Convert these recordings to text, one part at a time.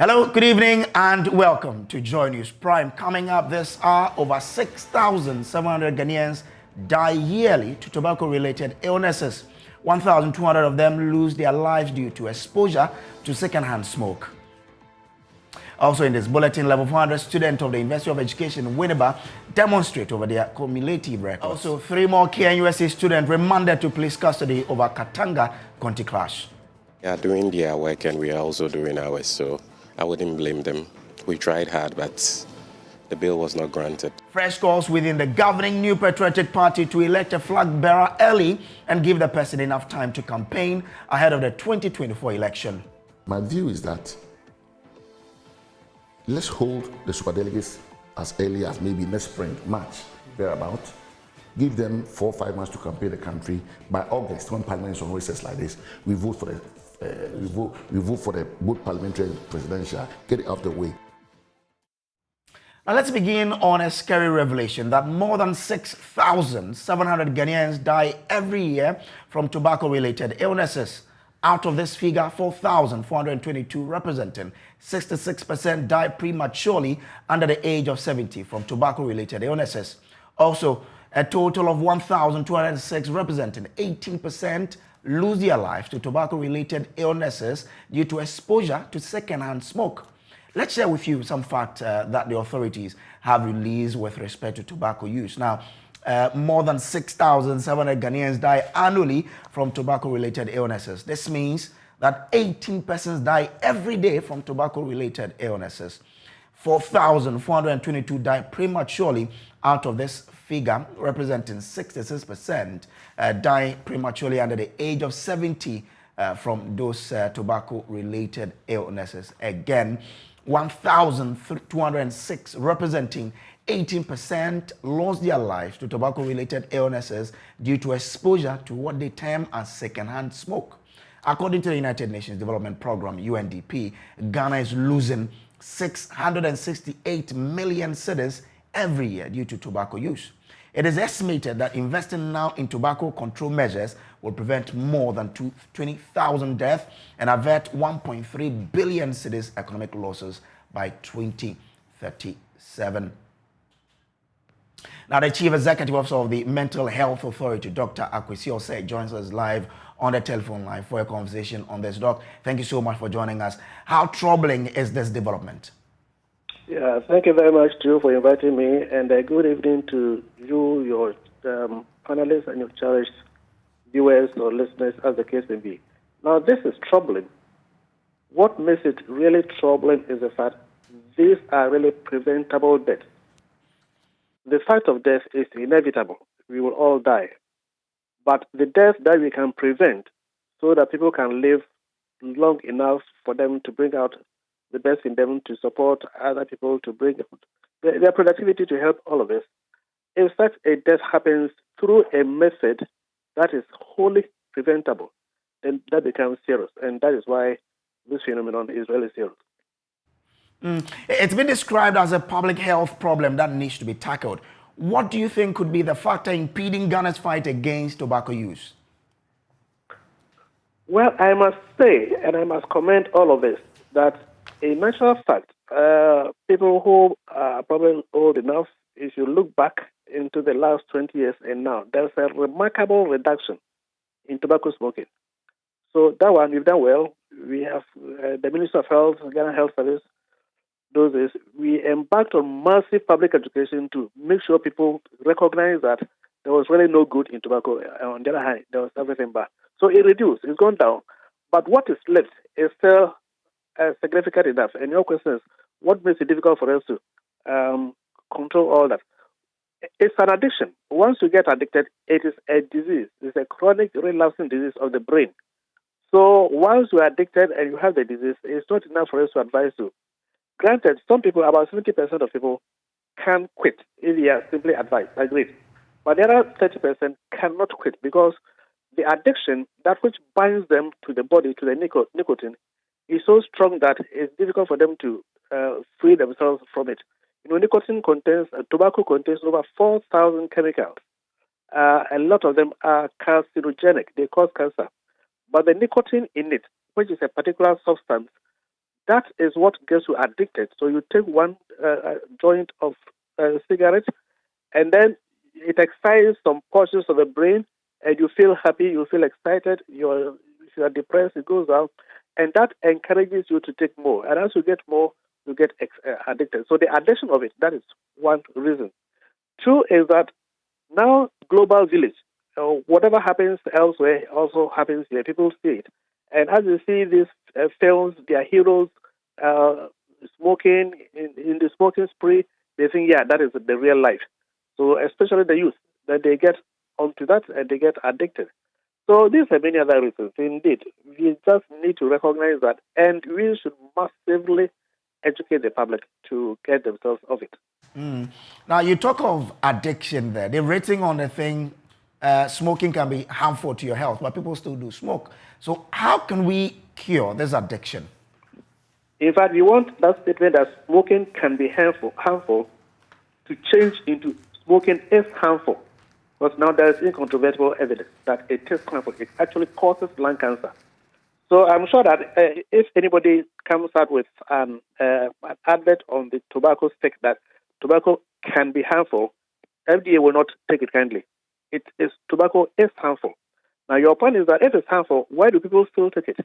Hello, good evening, and welcome to Joy News Prime. Coming up this hour, over 6,700 Ghanaians die yearly to tobacco-related illnesses. 1,200 of them lose their lives due to exposure to secondhand smoke. Also in this bulletin, level 400 students of the University of Education in Winneba demonstrate over their cumulative records. Also, 3 more KNUSA students remanded to police custody over Katanga County clash. They are doing their work and we are also doing ours, so I wouldn't blame them. We tried hard, but the bill was not granted. Fresh calls within the governing New Patriotic Party to elect a flag bearer early and give the person enough time to campaign ahead of the 2024 election. My view is that let's hold the superdelegates as early as maybe next spring, March, thereabout. Give them 4 or 5 months to campaign the country. By August, when Parliament is on recess like this, we vote for the both parliamentary and presidential. Get it out of the way. Now let's begin on a scary revelation that more than 6,700 Ghanaians die every year from tobacco-related illnesses. Out of this figure, 4,422, representing 66%, die prematurely under the age of 70 from tobacco-related illnesses. Also, a total of 1,206, representing 18%, lose their lives to tobacco-related illnesses due to exposure to secondhand smoke. Let's share with you some facts that the authorities have released with respect to tobacco use. Now, more than 6,700 Ghanaians die annually from tobacco-related illnesses. This means that 18 persons die every day from tobacco-related illnesses. 4,422 die prematurely. Out of this figure, representing 66%, die prematurely under the age of 70 from those tobacco-related illnesses. Again, 1,206, representing 18%, lost their lives to tobacco-related illnesses due to exposure to what they term as secondhand smoke. According to the United Nations Development Programme, UNDP, Ghana is losing 668 million cedis every year due to tobacco use. It is estimated that investing now in tobacco control measures will prevent more than 20,000 deaths and avert 1.3 billion cedis economic losses by 2037. Now, the Chief Executive Officer of the Mental Health Authority, Dr. Akwesi Osei, joins us live on the telephone line for a conversation on this. Doc, thank you so much for joining us. How troubling is this development? Yeah, thank you very much, Joe, for inviting me, and a good evening to you, your panelists, and your cherished viewers or listeners, as the case may be. Now, this is troubling. What makes it really troubling is the fact these are really preventable deaths. The fact of death is inevitable. We will all die. But the death that we can prevent so that people can live long enough for them to bring out the best in them, to support other people, to bring their productivity to help all of us. If such a death happens through a method that is wholly preventable, then that becomes serious. And that is why this phenomenon is really serious. It's been described as a public health problem that needs to be tackled. What do you think could be the factor impeding Ghana's fight against tobacco use? Well, I must say, and I must comment all of this, that in natural fact, people who are probably old enough, if you look back into the last 20 years and now, there's a remarkable reduction in tobacco smoking. So that one, we've done well. We have the Ministry of Health, Ghana Health Service, we embarked on massive public education to make sure people recognize that there was really no good in tobacco. On the other hand, there was everything bad. So it reduced, it's gone down. But what is left is still significant enough. And your question is, what makes it difficult for us to control all that? It's an addiction. Once you get addicted, it is a disease. It's a chronic, relapsing disease of the brain. So once you are addicted and you have the disease, it's not enough for us to advise you. Granted, some people, about 70% of people, can quit if they are simply advised, agreed. But the other 30% cannot quit because the addiction, that which binds them to the body, to the nicotine, is so strong that it's difficult for them to free themselves from it. Tobacco contains over 4,000 chemicals. A lot of them are carcinogenic. They cause cancer. But the nicotine in it, which is a particular substance, That is what gets you addicted. So you take one joint of cigarette, and then it excites some portions of the brain, and you feel happy, you feel excited. If you are depressed, it goes out, and that encourages you to take more. And as you get more, you get addicted. So the addiction of it, that is one reason. Two is that now global village, whatever happens elsewhere also happens here. People see it, and as you see these films, their heroes uh, smoking in the smoking spree, they think, yeah, that is the real life. So especially the youth, that they get onto that and they get addicted. So these are many other reasons. Indeed, we just need to recognize that, and we should massively educate the public to get themselves off it. Now, you talk of addiction there. The rating on the thing, smoking can be harmful to your health, but people still do smoke. So how can we cure this addiction? In fact, we want that statement that smoking can be harmful to change into smoking is harmful. But now there is incontrovertible evidence that it is harmful. It actually causes lung cancer. So I'm sure that if anybody comes out with an advert on the tobacco stick that tobacco can be harmful, FDA will not take it kindly. Tobacco is harmful. Now your point is that if it's harmful, why do people still take it?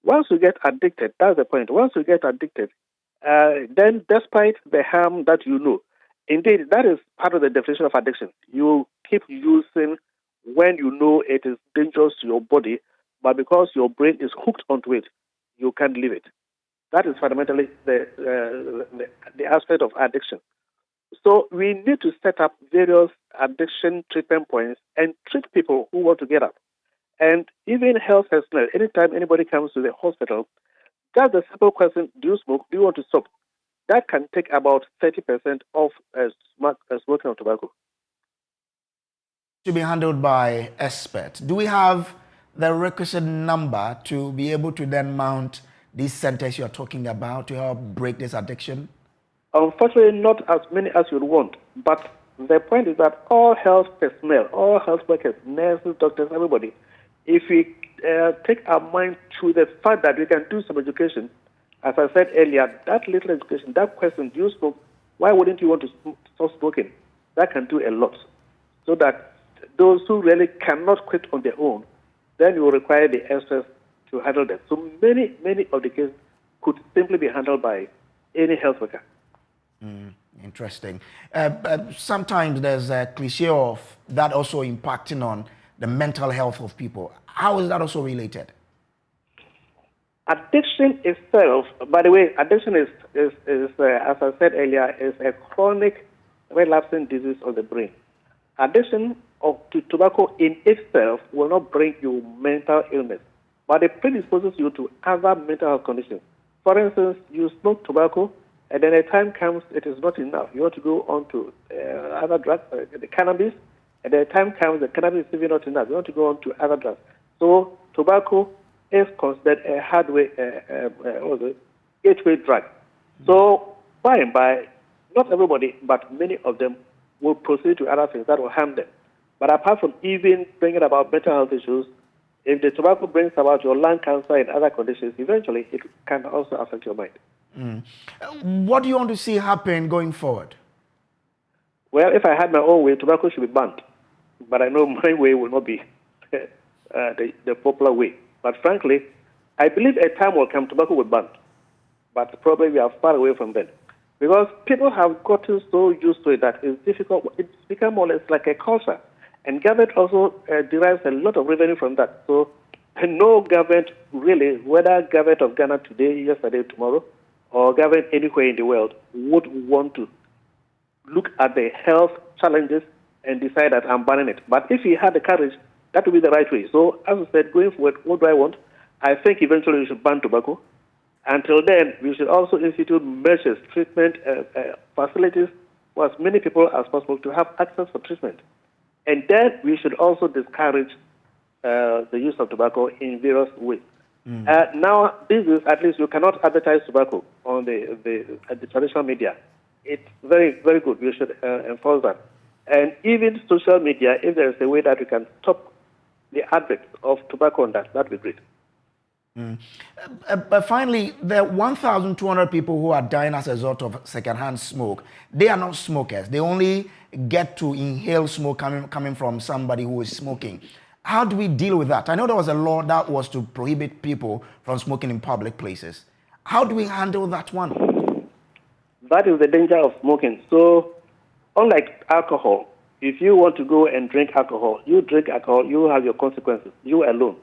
Once you get addicted, that's the point. Once you get addicted, then despite the harm that you know, indeed, that is part of the definition of addiction. You keep using when you know it is dangerous to your body, but because your brain is hooked onto it, you can't leave it. That is fundamentally the aspect of addiction. So we need to set up various addiction treatment points and treat people who want to get up. And even health personnel, anytime anybody comes to the hospital, just a simple question, do you smoke? Do you want to stop? That can take about 30% of smoking of tobacco. To be handled by experts. Do we have the requisite number to be able to then mount these centers you're talking about to help break this addiction? Unfortunately, not as many as you'd want. But the point is that all health personnel, all health workers, nurses, doctors, everybody, if we take our mind to the fact that we can do some education, as I said earlier, that little education, that question, do you smoke? Why wouldn't you want to stop smoking? That can do a lot. So that those who really cannot quit on their own, then you will require the experts to handle them. So many of the cases could simply be handled by any health worker. Interesting. Sometimes there's a cliche of that also impacting on the mental health of people. How is that also related? Addiction itself, by the way, addiction is as I said earlier, is a chronic relapsing disease of the brain. Addiction to tobacco in itself will not bring you mental illness, but it predisposes you to other mental health conditions. For instance, you smoke tobacco, and then a time comes it is not enough. You want to go on to other drugs, the cannabis, and then a time comes the cannabis is even not enough. You want to go on to other drugs. So tobacco is considered a gateway drug. So by and by, not everybody, but many of them will proceed to other things that will harm them. But apart from even bringing about mental health issues, if the tobacco brings about your lung cancer and other conditions, eventually it can also affect your mind. What do you want to see happen going forward? Well, if I had my own way, tobacco should be banned. But I know my way will not be the popular way. But frankly, I believe a time will come tobacco will be banned. But probably we are far away from that. Because people have gotten so used to it that it's difficult. It's become more or less like a culture. And government also derives a lot of revenue from that. So no government really, whether government of Ghana today, yesterday, tomorrow, or government anywhere in the world, would want to look at the health challenges and decide that I'm banning it. But if he had the courage, that would be the right way. So as I said, going forward, what do I want? I think eventually we should ban tobacco. Until then, we should also institute measures, treatment facilities for as many people as possible to have access for treatment. And then we should also discourage the use of tobacco in various ways. Now, this is, at least you cannot advertise tobacco on the traditional media. It's very, very good. We should enforce that. And even social media, if there is a way that we can stop the advert of tobacco on that would be great. But finally, the 1,200 people who are dying as a result of secondhand smoke, they are not smokers. They only get to inhale smoke coming from somebody who is smoking. How do we deal with that? I know there was a law that was to prohibit people from smoking in public places. How do we handle that one? That is the danger of smoking. So, unlike alcohol, if you want to go and drink alcohol, you have your consequences, you alone.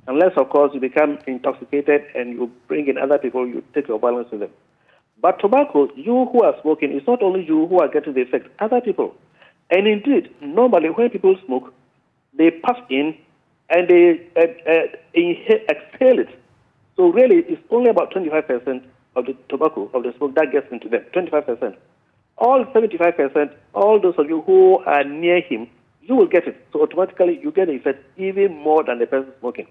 Unless, of course, you become intoxicated and you bring in other people, you take your balance with them. But tobacco, you who are smoking, it's not only you who are getting the effect, other people. And indeed, normally when people smoke, they puff in and they exhale it. So really, it's only about 25% of the tobacco, of the smoke that gets into them, 25%. All 75%, all those of you who are near him, you will get it. So automatically, you get the effect even more than the person smoking.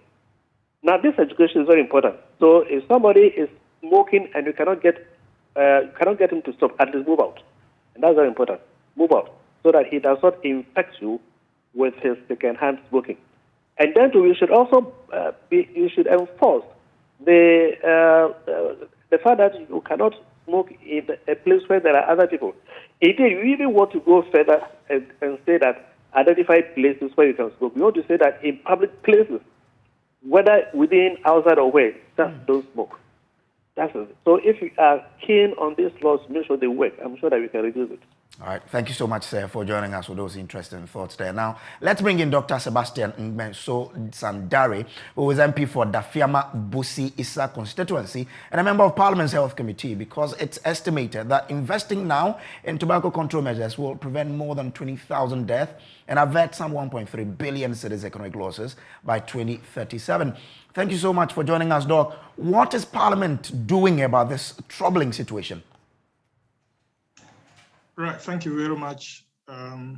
Now, this education is very important. So if somebody is smoking and you cannot get him to stop, at least move out. And that's very important. Move out so that he does not infect you with his second-hand smoking. And then you should also you should enforce the fact that you cannot smoke in a place where there are other people. Indeed, you even want to go further and say that identify places where you can smoke. We want to say that in public places, whether within, outside, or where, just don't smoke. That's it. So if you are keen on these laws, make sure they work. I'm sure that we can reduce it. All right. Thank you so much, sir, for joining us with those interesting thoughts there. Now, let's bring in Dr. Sebastian Ngbenso Sandare, who is MP for Dafiama Busi Issa constituency and a member of Parliament's Health Committee, because it's estimated that investing now in tobacco control measures will prevent more than 20,000 deaths and avert some 1.3 billion cedis economic losses by 2037. Thank you so much for joining us, Doc. What is Parliament doing about this troubling situation? Right, thank you very much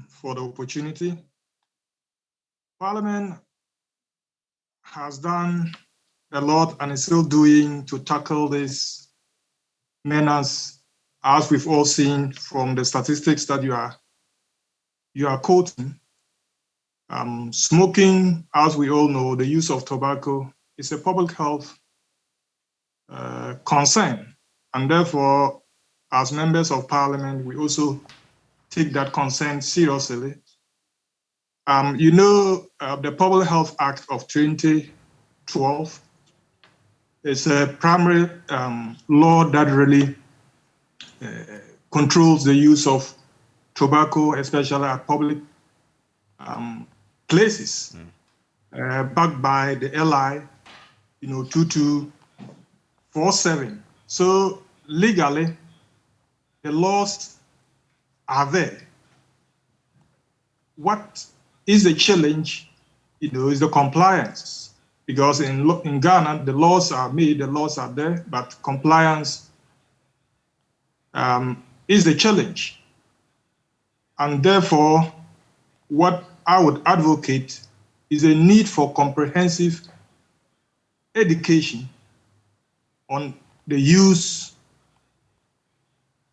for the opportunity. Parliament has done a lot and is still doing to tackle this menace, as we've all seen from the statistics that you are quoting. Smoking, as we all know, the use of tobacco is a public health concern, and therefore, as members of Parliament, we also take that concern seriously. The Public Health Act of 2012 is a primary law that really controls the use of tobacco, especially at public places, backed by the LI, 2247. So legally, the laws are there. What is the challenge, is the compliance. Because in Ghana, the laws are made, the laws are there, but compliance is the challenge. And therefore, what I would advocate is a need for comprehensive education on the use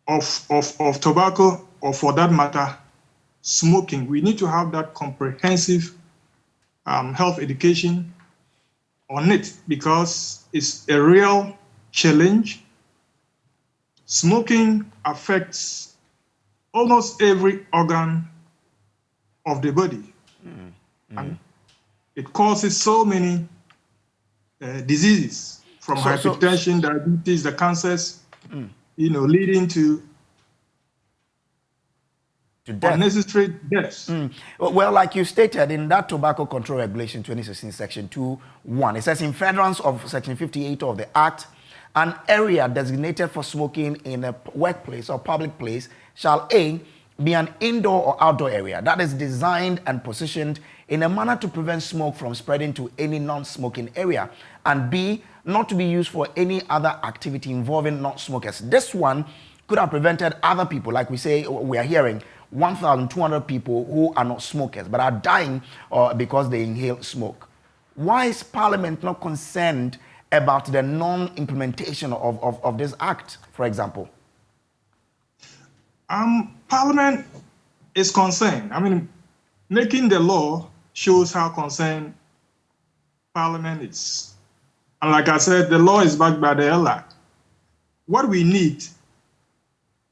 of tobacco, or for that matter, smoking. We need to have that comprehensive health education on it, because it's a real challenge. Smoking affects almost every organ of the body. And it causes so many diseases, from hypertension, diabetes, the cancers, leading to death. Unnecessary deaths. Well, like you stated in that Tobacco Control Regulation 2016, Section 2.1, it says in furtherance of Section 58 of the Act, an area designated for smoking in a workplace or public place shall A, be an indoor or outdoor area that is designed and positioned in a manner to prevent smoke from spreading to any non-smoking area, and B, not to be used for any other activity involving non-smokers. This one could have prevented other people, like we are hearing, 1,200 people who are not smokers but are dying because they inhale smoke. Why is Parliament not concerned about the non-implementation of this act, for example? Parliament is concerned. Making the law shows how concerned Parliament is. And like I said, the law is backed by the LR. What we need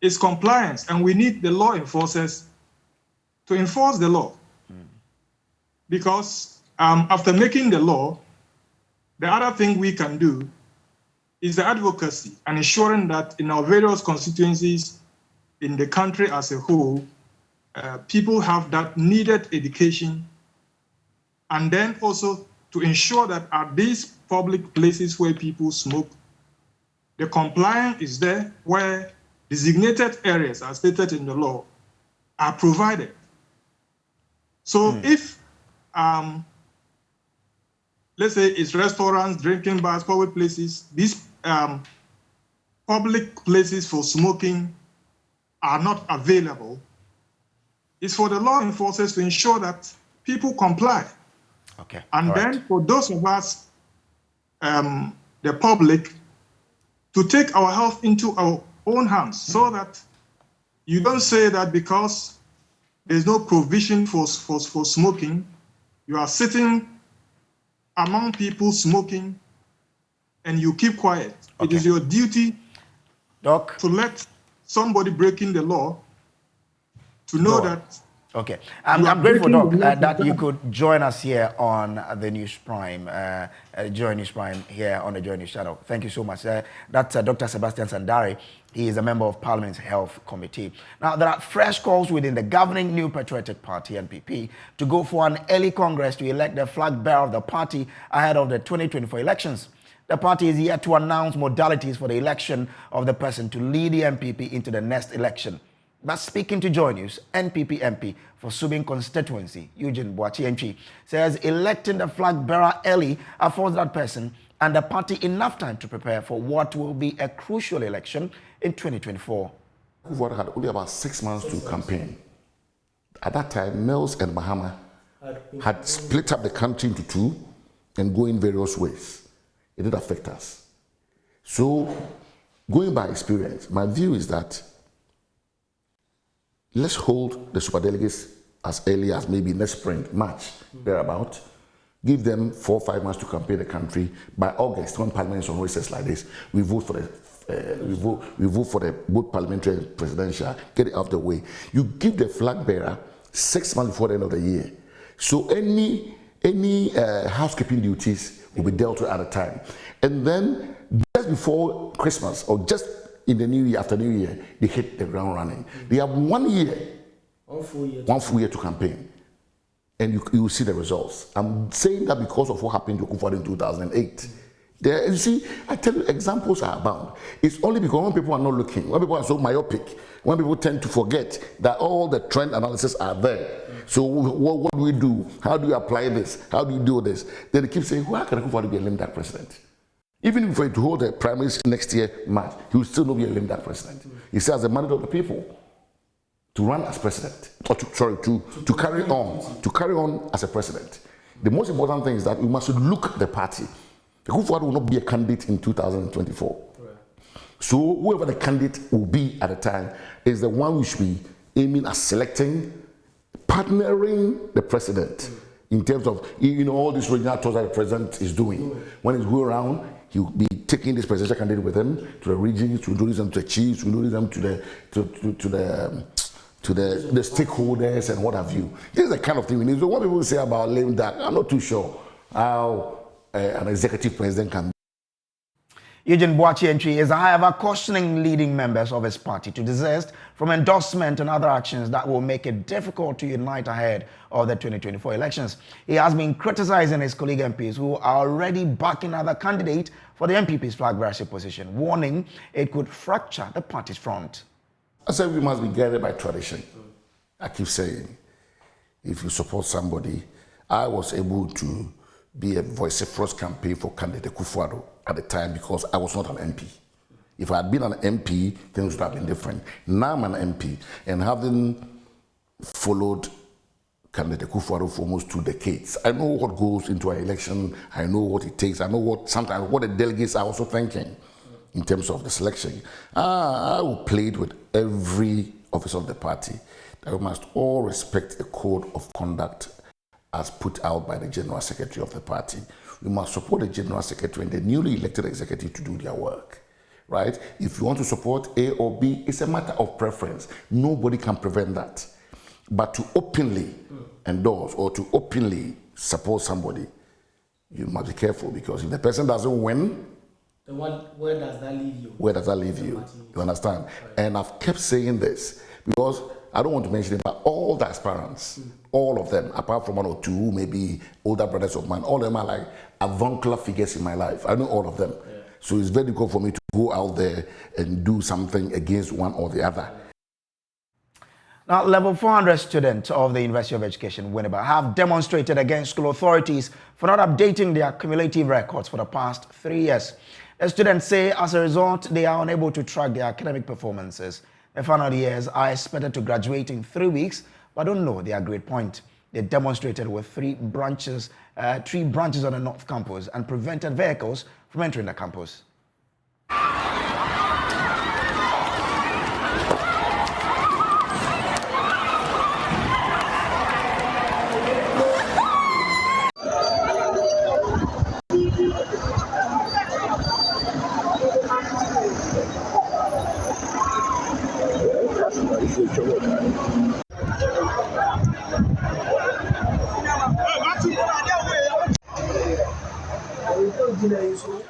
is compliance, and we need the law enforcers to enforce the law. Because after making the law, the other thing we can do is the advocacy and ensuring that in our various constituencies, in the country as a whole, people have that needed education, and then also to ensure that at these public places where people smoke, the compliance is there, where designated areas as stated in the law are provided. So if, let's say it's restaurants, drinking bars, public places, these public places for smoking are not available, it's for the law enforcers to ensure that people comply. Okay. And then for those of us, the public, to take our health into our own hands, so that you don't say that because there's no provision for smoking, you are sitting among people smoking and you keep quiet. Okay. It is your duty, Doc, to let somebody breaking the law to know that. Okay, I'm grateful, Doc, that you could join us here on the News Prime, Joy News Prime here on the Joy News channel. Thank you so much. That's Dr. Sebastian Sandari. He is a member of Parliament's Health Committee. Now, there are fresh calls within the governing New Patriotic Party, NPP, to go for an early Congress to elect the flag bearer of the party ahead of the 2024 elections. The party is yet to announce modalities for the election of the person to lead the NPP into the next election. But speaking to Joy News, NPP MP for Subin constituency, Eugene Boachi-Ntwi, says electing the flag bearer early affords that person and the party enough time to prepare for what will be a crucial election in 2024. Kufuor had only about 6 months to campaign. At that time, Mills and Mahama had split up the country into two and go in various ways. It did affect us. So, going by experience, my view is that let's hold the superdelegates as early as maybe next spring, March, thereabout. Give them 4 or 5 months to campaign the country. By August, when Parliament is on recess like this, we vote for the both parliamentary and presidential. Get it out of the way. You give the flag bearer 6 months before the end of the year. So any housekeeping duties will be dealt with at a time, and then just before Christmas or just in the new year, after New Year, they hit the ground running. They have 1 year, one full year to campaign, and you will see the results. I'm saying that because of what happened to Kufuor in 2008. You see, I tell you, examples are abound. It's only because when people are not looking, when people are so myopic, when people tend to forget that all the trend analysis are there. So what do we do? How do you apply this? How do you do this? Then they keep saying, why can Kufuor be a lame duck president? Even if we to hold the primaries next year, March, he will still not be a lame duck president. He still has the mandate of the people to run as president, or to carry on as a president. The most important thing is that we must look the party. Kufuor will not be a candidate in 2024. Right. So whoever the candidate will be at the time is the one we should be aiming at selecting, partnering the president in terms of all these regional tours that the president is doing. When he's going around, he will be taking this presidential candidate with him to the regions, to introduce them to the chiefs, to introduce them to the stakeholders and what have you. This is the kind of thing we need. So what people say about lame duck, I'm not too sure how an executive president can. Eugene Boachi-Ntwi is, however, cautioning leading members of his party to desist from endorsement and other actions that will make it difficult to unite ahead of the 2024 elections. He has been criticizing his colleague MPs who are already backing other candidates for the MPP's flag bearership position, warning it could fracture the party's front. I said we must be guided by tradition. I keep saying, if you support somebody, I was able to be a vociferous campaign for candidate Kufuor at the time because I was not an MP. If I had been an MP, things would have been different. Now I'm an MP, and having followed candidate Kufuor for almost 2 decades, I know what goes into an election, I know what it takes, I know sometimes what the delegates are also thinking in terms of the selection. I played with every officer of the party that we must all respect the code of conduct as put out by the General Secretary of the party. we must support the General Secretary and the newly elected executive to do their work, right? If you want to support A or B, it's a matter of preference. Nobody can prevent that. But to openly endorse or to openly support somebody, you must be careful, because if the person doesn't win, then where does that leave you? Where does that leave you? You understand? Right. And I've kept saying this because I don't want to mention it, but all the aspirants, all of them, apart from one or two, maybe older brothers of mine, all of them are like avuncular figures in my life. I know all of them. Yeah. So it's very difficult for me to go out there and do something against one or the other. Now, level 400 students of the University of Education, Winneba, have demonstrated against school authorities for not updating their cumulative records for the past 3 years. The students say as a result, they are unable to track their academic performances. The final years are expected to graduate in 3 weeks, but don't know their grade point. They demonstrated with three branches on the North Campus and prevented vehicles from entering the campus.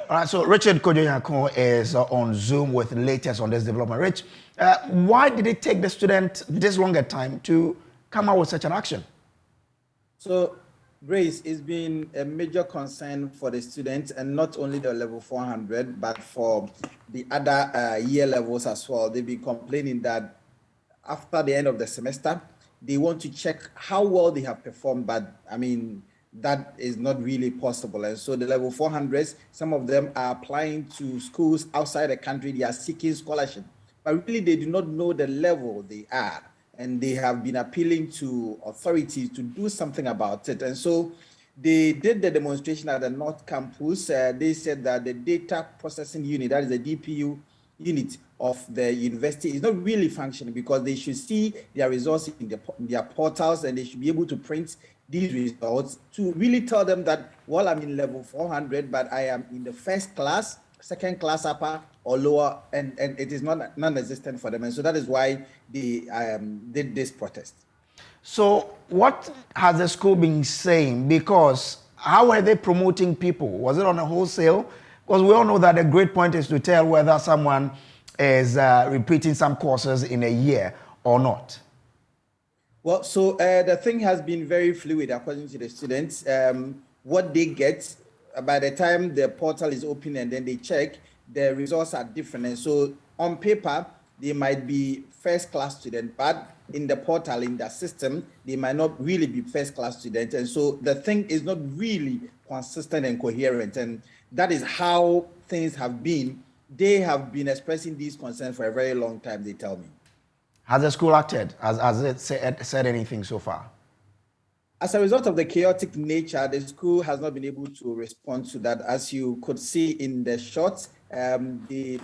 All right, so Richard Kojo is on Zoom with the latest on this development. Rich, why did it take the student this longer time to come out with such an action? So, Grace, it's been a major concern for the students, and not only the level 400, but for the other year levels as well. They've been complaining that after the end of the semester, they want to check how well they have performed, but I mean, that is not really possible. And so the level 400s, some of them are applying to schools outside the country. They are seeking scholarship, but really they do not know the level they are. And they have been appealing to authorities to do something about it. And so they did the demonstration at the North Campus. They said that the data processing unit, that is the DPU unit of the university, is not really functioning, because they should see their results in their portals, and they should be able to print these results to really tell them that, well, I'm in level 400, but I am in the first class, second class upper or lower, and it is non-existent for them. And so that is why they did this protest. So what has the school been saying? Because how are they promoting people? Was it on a wholesale? Because we all know that the great point is to tell whether someone is repeating some courses in a year or not. Well, so the thing has been very fluid according to the students. What they get, by the time the portal is open and then they check, the results are different. And so on paper, they might be first class students, but in the portal, in the system, they might not really be first class students. And so the thing is not really consistent and coherent. And that is how things have been. They have been expressing these concerns for a very long time, they tell me. Has the school acted? Has it said anything so far? As a result of the chaotic nature, the school has not been able to respond to that. As you could see in the shots, the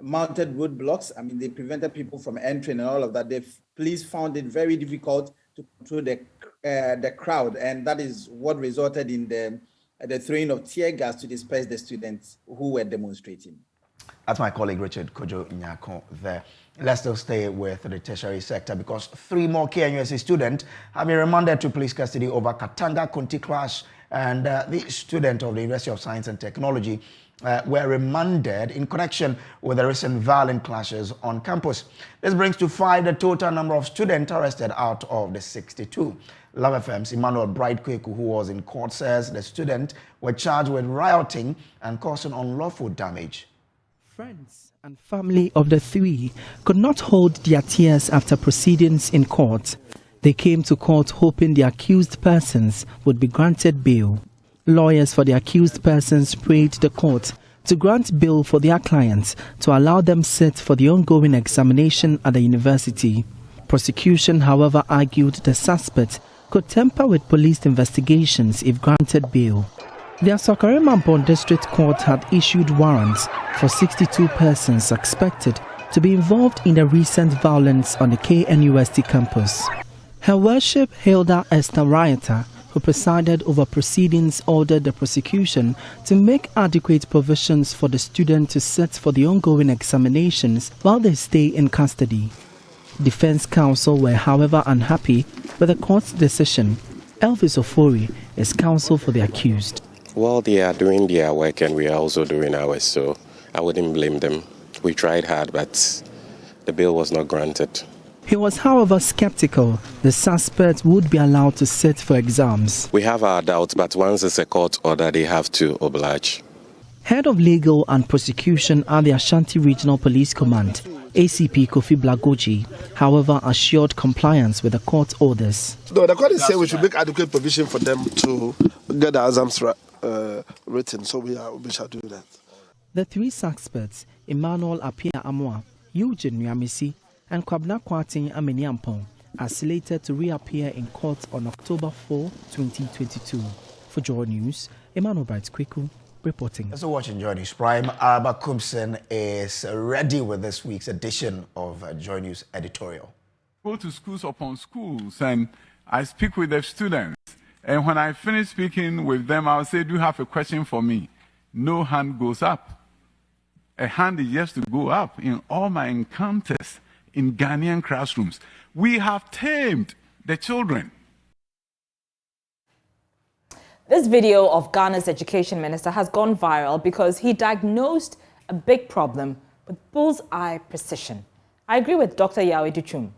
mounted roadblocks, I mean, they prevented people from entering and all of that. The police found it very difficult to control the crowd, and that is what resulted in the throwing of tear gas to disperse the students who were demonstrating. That's my colleague Richard Kojo Nyako there. Let's still stay with the tertiary sector, because 3 more KNUST students have been remanded to police custody over Katanga Kunti clash, and the student of the University of Science and Technology were remanded in connection with the recent violent clashes on campus. This brings to 5 the total number of students arrested out of the 62. Love FM's Emmanuel Brightquake, who was in court, says the students were charged with rioting and causing unlawful damage. Friends and family of the 3 could not hold their tears after proceedings in court. They came to court hoping the accused persons would be granted bail. Lawyers for the accused persons prayed the court to grant bail for their clients to allow them sit for the ongoing examination at the university. Prosecution, however, argued the suspect could tamper with police investigations if granted bail. The Asokare Mampon District Court had issued warrants for 62 persons suspected to be involved in the recent violence on the KNUST campus. Her Worship Hilda Esther Rioter who presided over proceedings, ordered the prosecution to make adequate provisions for the student to sit for the ongoing examinations while they stay in custody. Defense counsel were, however, unhappy with the court's decision. Elvis Ofori is counsel for the accused. Well, they are doing their work and we are also doing ours, so I wouldn't blame them. We tried hard, but the bail was not granted. He was, however, skeptical the suspect would be allowed to sit for exams. We have our doubts, but once it's a court order, they have to oblige. Head of Legal and Prosecution at the Ashanti Regional Police Command, ACP Kofi Blagoji, however, assured compliance with the court orders. No, the court is saying we should make adequate provision for them to get the exams written, so we shall do that. The three suspects, Emmanuel Apia Amoa, Eugene Nyamisi, and Kwabna Kwatin Ameniampong, are slated to reappear in court on October 4, 2022. For Joy News, Emmanuel Bright Kweku reporting. So watching Joy News Prime, Alba Kumsen is ready with this week's edition of Joy News editorial. Go to schools upon schools and I speak with the students. And when I finish speaking with them, I'll say, do you have a question for me? No hand goes up. A hand is just to go up. In all my encounters in Ghanaian classrooms, we have tamed the children. This video of Ghana's education minister has gone viral because he diagnosed a big problem with bullseye precision. I agree with Dr. Yawe Duchum.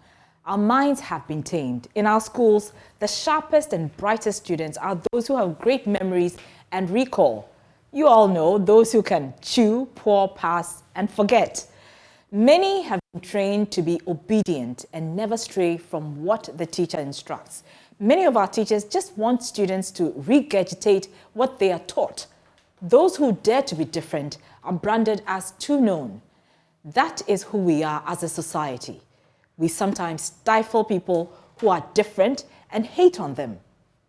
Our minds have been tamed. In our schools, the sharpest and brightest students are those who have great memories and recall. You all know those who can chew, pour, pass, and forget. Many have been trained to be obedient and never stray from what the teacher instructs. Many of our teachers just want students to regurgitate what they are taught. Those who dare to be different are branded as too known. That is who we are as a society. We sometimes stifle people who are different and hate on them.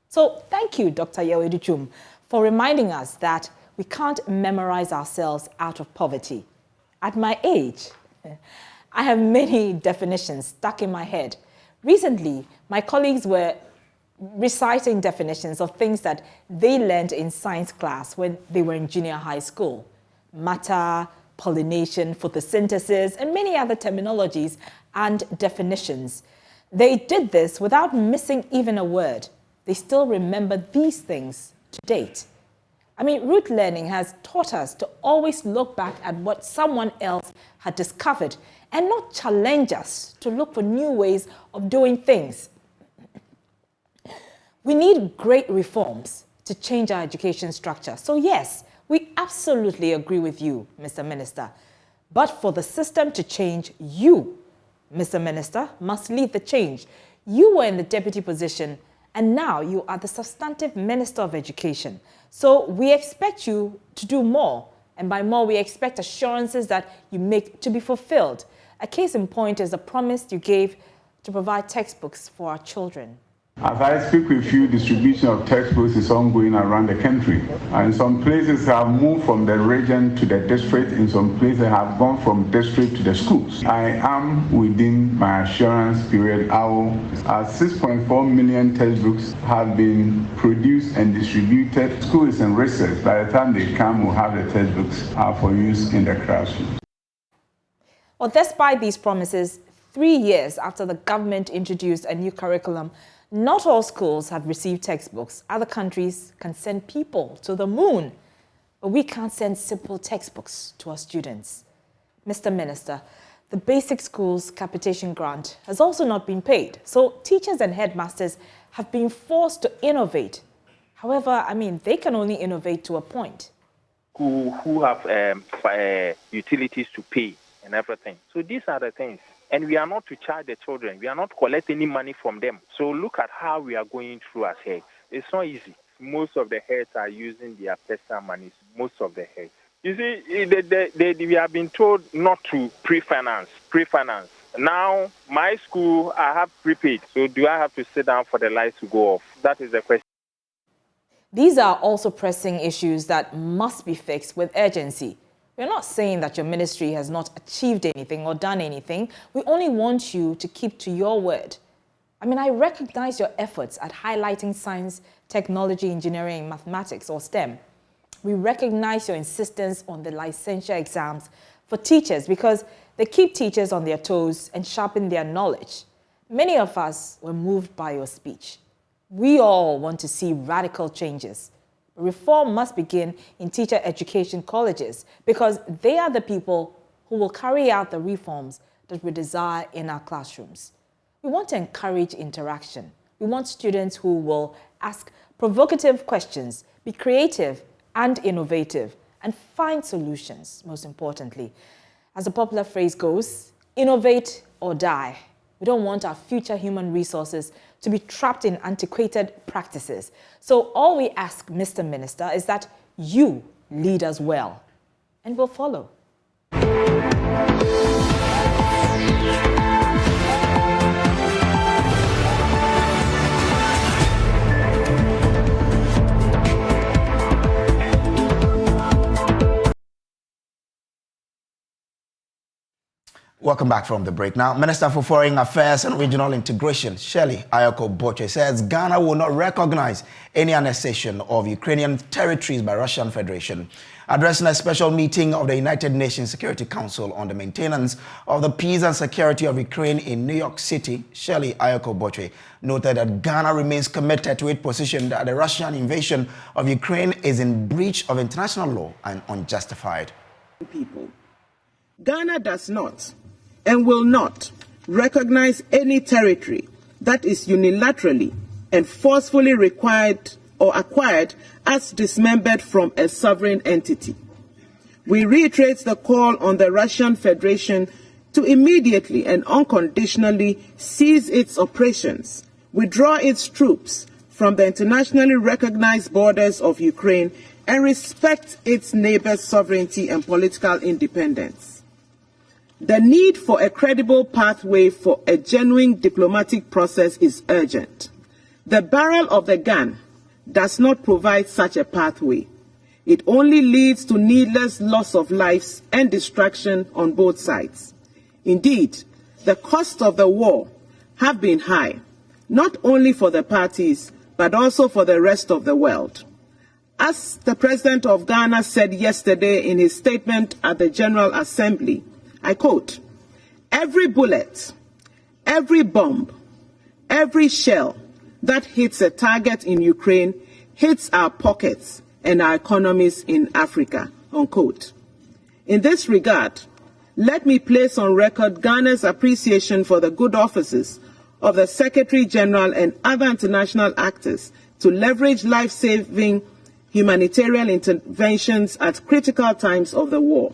So thank you, Dr. Yawe Duchum, for reminding us that we can't memorize ourselves out of poverty. At my age, I have many definitions stuck in my head. Recently, my colleagues were reciting definitions of things that they learned in science class when they were in junior high school. Matter, pollination, photosynthesis, and many other terminologies and definitions. They did this without missing even a word. They still remember these things to date. I mean, root learning has taught us to always look back at what someone else had discovered and not challenge us to look for new ways of doing things. We need great reforms to change our education structure. So yes, we absolutely agree with you, Mr. Minister. But for the system to change, you, Mr. Minister, must lead the change. You were in the deputy position and now you are the substantive Minister of Education. So we expect you to do more. And by more, we expect assurances that you make to be fulfilled. A case in point is the promise you gave to provide textbooks for our children. As I speak with you, distribution of textbooks is ongoing around the country. And some places have moved from the region to the district. In some places have gone from district to the schools. I am within my assurance period. 6.4 million textbooks have been produced and distributed. Schools and research, by the time they come, will have the textbooks for use in the classroom. Well, despite these promises, 3 years after the government introduced a new curriculum, not all schools have received textbooks. Other countries can send people to the moon, but we can't send simple textbooks to our students. Mr. Minister, the basic schools capitation grant has also not been paid, so teachers and headmasters have been forced to innovate. However, I mean, they can only innovate to a point. Who have utilities to pay and everything. So these are the things. And we are not to charge the children. We are not collecting any money from them. So look at how we are going through as heads. It's not easy. Most of the heads are using their personal money. Most of the heads. You see, we have been told not to pre-finance. Now, my school, I have prepaid. So do I have to sit down for the lights to go off? That is the question. These are also pressing issues that must be fixed with urgency. We're not saying that your ministry has not achieved anything or done anything. We only want you to keep to your word. I mean, I recognize your efforts at highlighting science, technology, engineering, mathematics, or STEM. We recognize your insistence on the licensure exams for teachers because they keep teachers on their toes and sharpen their knowledge. Many of us were moved by your speech. We all want to see radical changes. Reform must begin in teacher education colleges because they are the people who will carry out the reforms that we desire in our classrooms. We want to encourage interaction. We want students who will ask provocative questions, be creative and innovative, and find solutions, most importantly. As the popular phrase goes, innovate or die. We don't want our future human resources to be trapped in antiquated practices. So all we ask, Mr. Minister, is that you lead us well, and we'll follow. Welcome back from the break. Now, Minister for Foreign Affairs and Regional Integration, Shirley Ayoko-Boche, says Ghana will not recognize any annexation of Ukrainian territories by Russian Federation. Addressing a special meeting of the United Nations Security Council on the maintenance of the peace and security of Ukraine in New York City, Shirley Ayoko-Boche noted that Ghana remains committed to its position that the Russian invasion of Ukraine is in breach of international law and unjustified. People. Ghana does not and will not recognize any territory that is unilaterally and forcefully required or acquired as dismembered from a sovereign entity. We reiterate the call on the Russian Federation to immediately and unconditionally cease its operations, withdraw its troops from the internationally recognized borders of Ukraine, and respect its neighbors' sovereignty and political independence. The need for a credible pathway for a genuine diplomatic process is urgent. The barrel of the gun does not provide such a pathway. It only leads to needless loss of lives and destruction on both sides. Indeed, the costs of the war have been high, not only for the parties, but also for the rest of the world. As the President of Ghana said yesterday in his statement at the General Assembly, I quote, "Every bullet, every bomb, every shell that hits a target in Ukraine hits our pockets and our economies in Africa," unquote. In this regard, let me place on record Ghana's appreciation for the good offices of the Secretary General and other international actors to leverage life-saving humanitarian interventions at critical times of the war.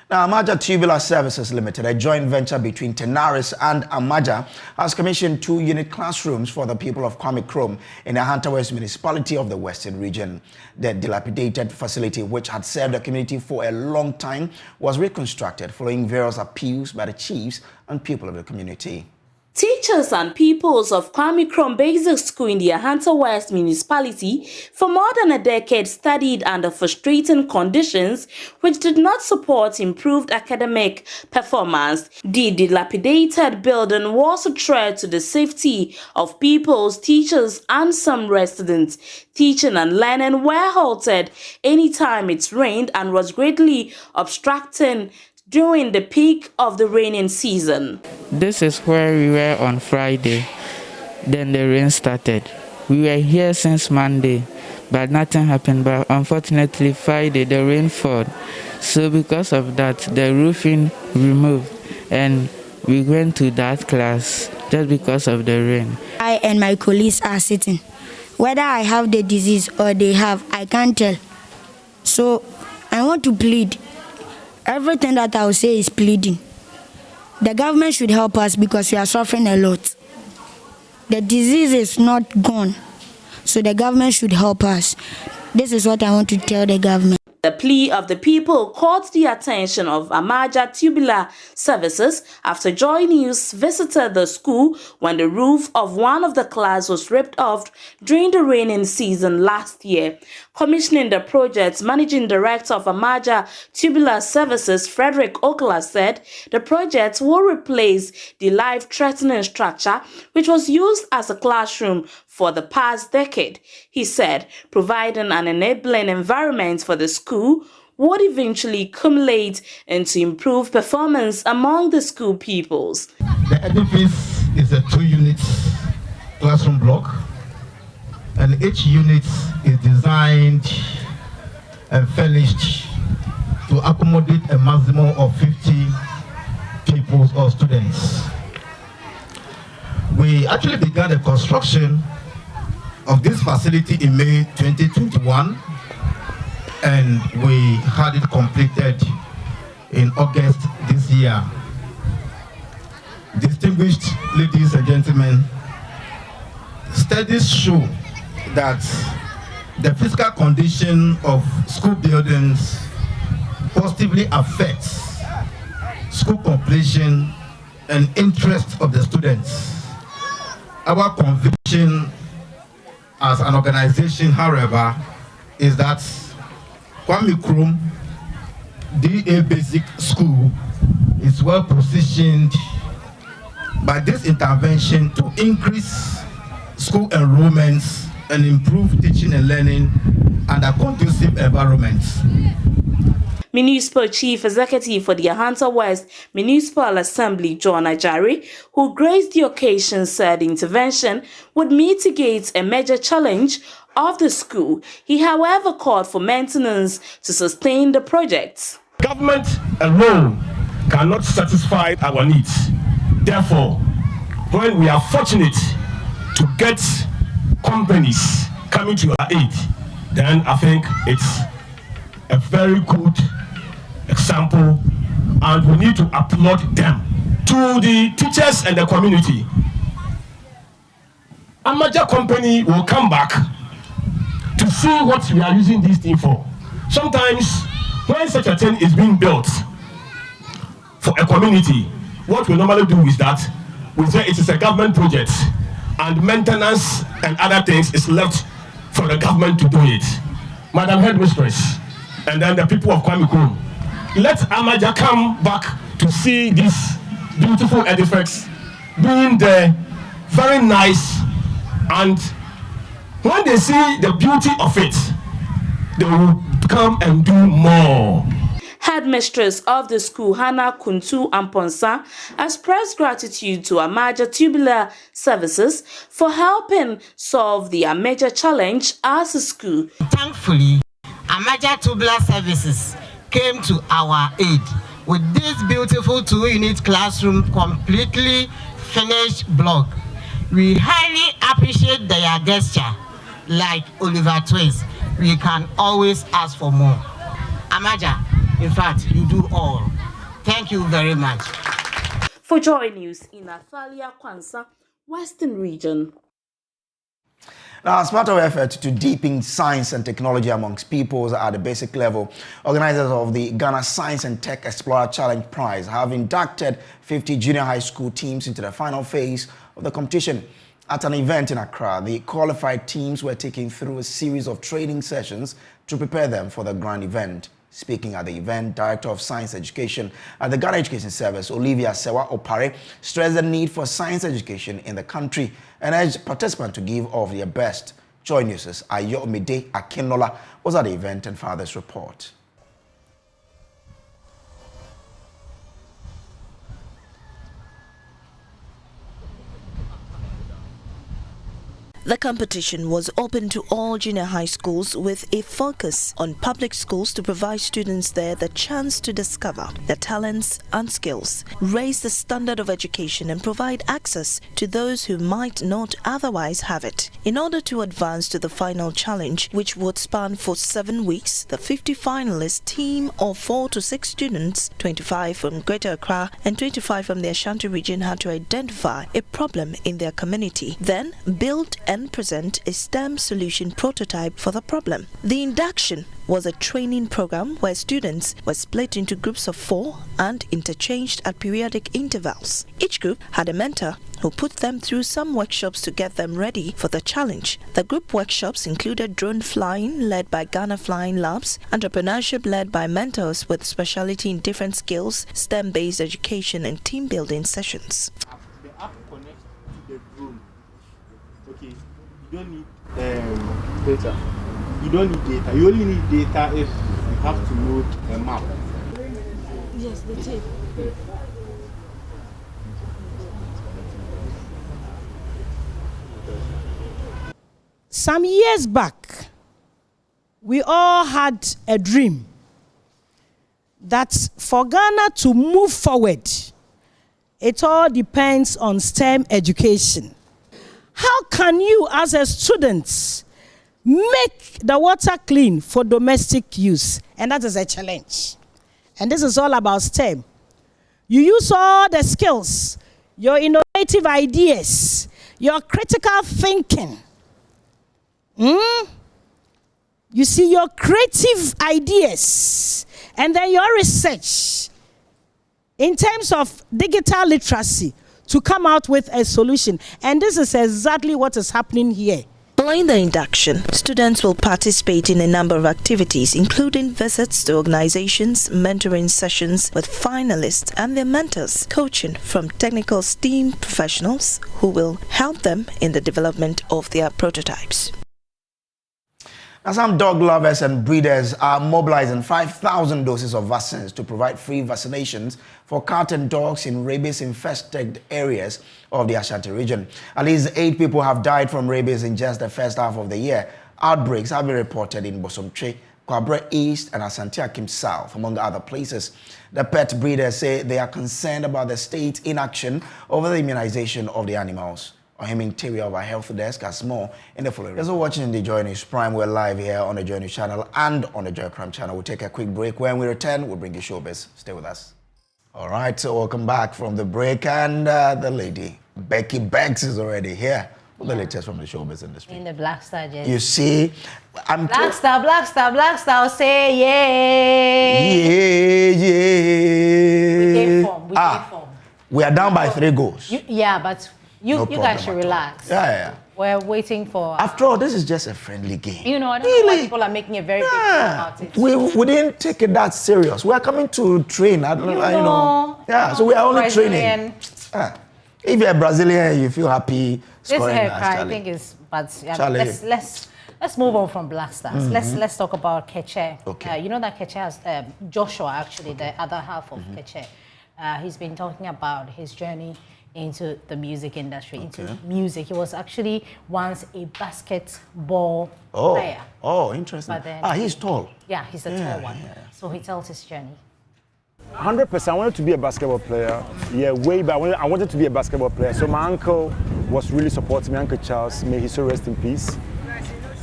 Now, Amaja Tubular Services Limited, a joint venture between Tenaris and Amaja, has commissioned 2-unit classrooms for the people of Kwame Krom in the Hunter West municipality of the Western region. The dilapidated facility, which had served the community for a long time, was reconstructed following various appeals by the chiefs and people of the community. Teachers and pupils of Kwame Krom Basic School in the Ahanta West municipality for more than a decade studied under frustrating conditions which did not support improved academic performance. The dilapidated building was a threat to the safety of pupils, teachers, and some residents. Teaching and learning were halted anytime it rained and was greatly obstructing during the peak of the raining season. This is where we were on Friday. Then the rain started. We were here since Monday, but nothing happened. But unfortunately, Friday the rain fell. So because of that, the roofing removed, and we went to that class just because of the rain. I and my colleagues are sitting. Whether I have the disease or they have, I can't tell. So I want to plead. Everything that I will say is pleading. The government should help us because we are suffering a lot. The disease is not gone, so the government should help us. This is what I want to tell the government. The plea of the people caught the attention of Amaja Tubular Services after Joy News visited the school when the roof of one of the class was ripped off during the raining season last year. Commissioning the project's managing director of Amaja Tubular Services, Frederick Okla, said the project will replace the life-threatening structure which was used as a classroom for the past decade. He said providing an enabling environment for the school would eventually accumulate into improved performance among the school pupils. The edifice is a 2-unit classroom block, and each unit is designed and furnished to accommodate a maximum of 50 pupils or students. We actually began the construction of this facility in May 2021, and we had it completed in August this year. Distinguished ladies and gentlemen, studies show that the physical condition of school buildings positively affects school completion and interest of the students. Our conviction as an organization, however, is that Kwame Krum DA Basic School is well positioned by this intervention to increase school enrollments and improve teaching and learning under conducive environments. Municipal Chief Executive for the Ahanta West Municipal Assembly, John Ajari, who graced the occasion, said the intervention would mitigate a major challenge of the school. He, however, called for maintenance to sustain the project. Government alone cannot satisfy our needs. Therefore, when we are fortunate to get companies coming to our aid, then I think it's a very good example, and we need to applaud them. To the teachers and the community, a major company will come back to see what we are using this thing for. Sometimes, when such a thing is being built for a community, what we normally do is that we say it is a government project, and maintenance and other things is left for the government to do it. Madam Headmistress, and then the people of Kwame Krum, let Amaja come back to see these beautiful edifices being there, very nice, and when they see the beauty of it, they will come and do more. Headmistress of the school, Hannah Kuntu Amponsa, expressed gratitude to Amaja Tubular Services for helping solve their major challenge as a school. Thankfully, Amaja Tubular Services came to our aid with this beautiful 2-unit classroom, completely finished block. We highly appreciate their gesture. Like Oliver Twist, we can always ask for more. Amaja, in fact, you do all. Thank you very much. For Joy News in Athalia Kwanza, Western Region. Now, as part of effort to deepen science and technology amongst peoples at the basic level, organizers of the Ghana Science and Tech Explorer Challenge Prize have inducted 50 junior high school teams into the final phase of the competition. At an event in Accra, the qualified teams were taken through a series of training sessions to prepare them for the grand event. Speaking at the event, Director of Science Education at the Ghana Education Service, Olivia Sewa Opare, stressed the need for science education in the country and urged participants to give of their best. Joy News' Ayomide Akinola was at the event and fathers report. The competition was open to all junior high schools with a focus on public schools to provide students there the chance to discover their talents and skills, raise the standard of education and provide access to those who might not otherwise have it. In order to advance to the final challenge, which would span for 7 weeks, the 50 finalists team of 4 to 6 students, 25 from Greater Accra and 25 from the Ashanti region, had to identify a problem in their community, then build and present a STEM solution prototype for the problem. The induction was a training program where students were split into groups of 4 and interchanged at periodic intervals. Each group had a mentor who put them through some workshops to get them ready for the challenge. The group workshops included drone flying led by Ghana Flying Labs, entrepreneurship led by mentors with specialty in different skills, STEM-based education and team building sessions. The app connects to the drone. Okay, you don't need data. You don't need data. You only need data if you have to load a map. Yes, the tape. Some years back, we all had a dream that for Ghana to move forward, it all depends on STEM education. How can you, as a student, make the water clean for domestic use? And that is a challenge. And this is all about STEM. You use all the skills, your innovative ideas, your critical thinking. You see, your creative ideas, and then your research in terms of digital literacy to come out with a solution. And this is exactly what is happening here. Following the induction, students will participate in a number of activities, including visits to organizations, mentoring sessions with finalists and their mentors, coaching from technical STEAM professionals who will help them in the development of their prototypes. Now, some dog lovers and breeders are mobilizing 5,000 doses of vaccines to provide free vaccinations for cat and dogs in rabies-infested areas of the Ashanti region. At least 8 people have died from rabies in just the first half of the year. Outbreaks have been reported in Bosomtwe, Kwabre East, and Asante Akim South, among other places. The pet breeders say they are concerned about the state's inaction over the immunization of the animals. Ohiming Terry of our health desk has more in the following. You're also watching the Joy News Prime. We're live here on the Joy News channel and on the Joy Prime channel. We'll take a quick break. When we return, we'll bring you showbiz. Stay with us. All right, so welcome back from the break. And the lady, Becky Banks, is already here with the latest from the showbiz industry. In the Black Star jersey. You see, Black Star, say yeah. Yeah. We gave form. We are down by 3 goals. But you guys should relax. Yeah. We're waiting for... After all, this is just a friendly game. You know, I don't know why people are making a very big deal about it. We didn't take it that serious. We are coming to train. You know. Yeah, so we are only training. If you're a Brazilian, you feel happy scoring. This haircut, I think, is... But yeah, let's move on from Black Stars. Let's talk about Keche. Okay. You know that Keche has... Joshua, actually, the other half of Keche. He's been talking about his journey into the music industry, into music. He was actually once a basketball player. Oh, interesting. But then, he's tall. Yeah, he's a tall one. Yeah. So he tells his journey. 100%. I wanted to be a basketball player. Yeah, way back. I wanted to be a basketball player. So my uncle was really supporting me, Uncle Charles. May he so rest in peace.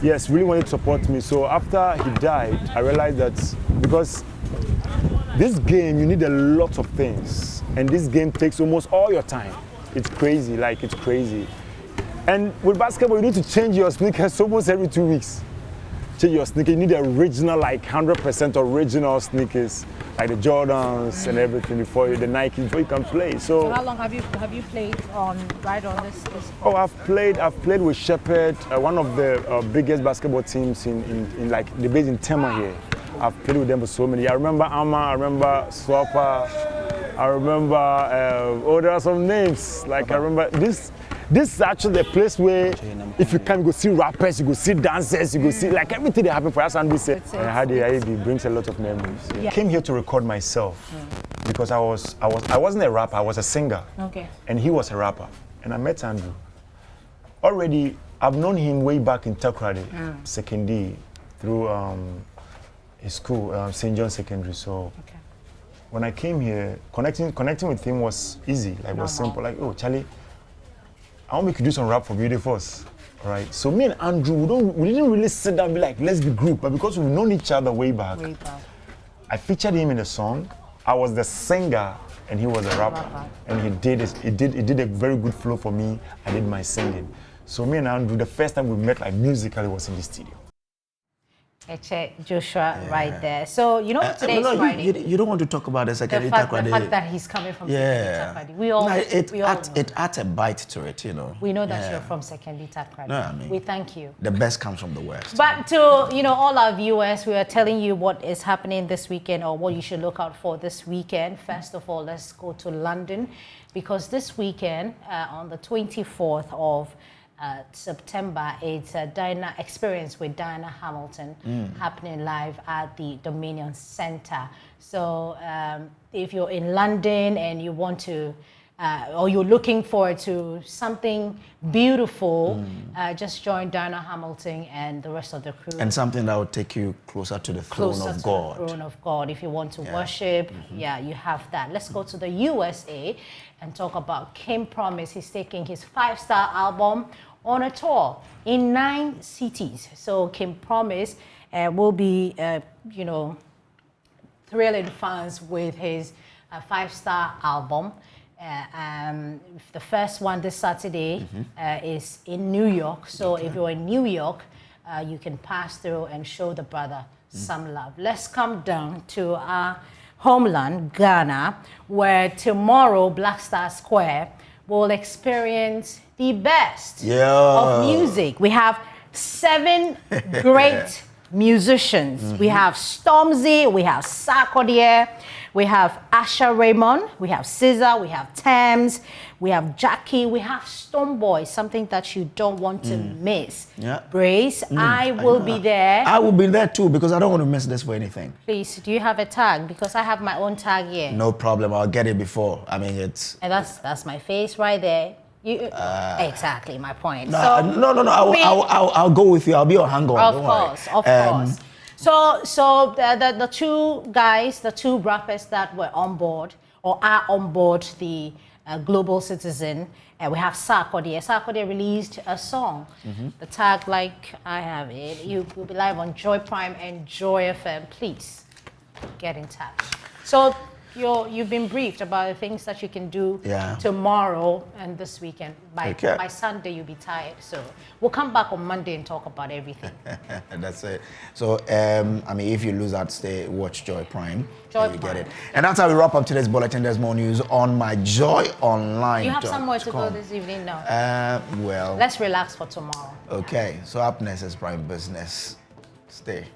Yes, really wanted to support me. So after he died, I realized that because this game, you need a lot of things. And this game takes almost all your time. It's crazy, it's crazy. And with basketball, you need to change your sneakers almost every 2 weeks. Change your sneakers, you need the original, 100% original sneakers, like the Jordans and everything before the Nike, before you can play. So how long have you played on this? Oh, I've played with Shepherd, one of the biggest basketball teams in the base in Tema here. I've played with them for so many. I remember Amma, I remember Swapper, I remember, there are some names. I remember this is actually the place where if you come, you go see rappers, you go see dancers, you go see everything that happened for us. And we say, it brings a lot of memories. Yeah. I came here to record myself because I wasn't a rapper, I was a singer. Okay. And he was a rapper. And I met Andrew. Already, I've known him way back in Takoradi, second year, through his school, St. John Secondary. So when I came here, connecting with him was easy. It was simple. Oh, Charlie, I want me to do some rap for Beautiful. All right. So me and Andrew, we didn't really sit down and be like, let's be group. But because we've known each other way back, I featured him in a song. I was the singer and he was a rapper. And he did a very good flow for me. I did my singing. So me and Andrew, the first time we met musically was in the studio. Joshua right there. So, you know, today is Friday. You don't want to talk about the second the fact that he's coming from Secondary Takrady. We all it adds a bite to it, you know. We know that you're from Secondary Takrady. No, I mean, we thank you. The best comes from the West. But to, you know, all our viewers, we are telling you what is happening this weekend or what you should look out for this weekend. First of all, let's go to London, because this weekend, on the 24th of September, it's a Diana Experience with Diana Hamilton happening live at the Dominion Centre. So if you're in London and you want to, or you're looking forward to something beautiful, just join Diana Hamilton and the rest of the crew. And something that will take you closer to the throne of God. The throne of God. If you want to worship, you have that. Let's go to the USA and talk about Kim Promise. He's taking his 5-star album on a tour in 9 cities. So Kim Promise will be, you know, thrilling fans with his 5-star album. The first one this Saturday is in New York. So if you're in New York, you can pass through and show the brother some love. Let's come down to our homeland, Ghana, where tomorrow Black Star Square will experience the best of music. We have 7 great musicians. We have Stormzy, we have Sarkodie, we have Asha Raymond, we have SZA, we have Thames, we have Jackie, we have Stonebwoy, something that you don't want to miss. Brace, I will be there. I will be there too, because I don't want to miss this for anything. Please, do you have a tag? Because I have my own tag here. No problem, I'll get it before. I mean, it's... And that's my face right there. Exactly my point. No, I'll go with you. I'll be your hangover. Of course. So the two guys, the two rappers that were on board or are on board the Global Citizen, we have Sarkodie. Sarkodie released a song. The tag, like I have it, you will be live on Joy Prime and Joy FM. Please get in touch. So you've been briefed about the things that you can do tomorrow and this weekend. By Sunday, you'll be tired. So we'll come back on Monday and talk about everything. That's it. So, I mean, if you lose out, watch Joy Prime. Joy Prime. Get it. And that's how we wrap up today's bulletin. There's more news on my Joy Online. You have somewhere to go this evening now? Well. Let's relax for tomorrow. Okay. So up next is Prime Business. Stay.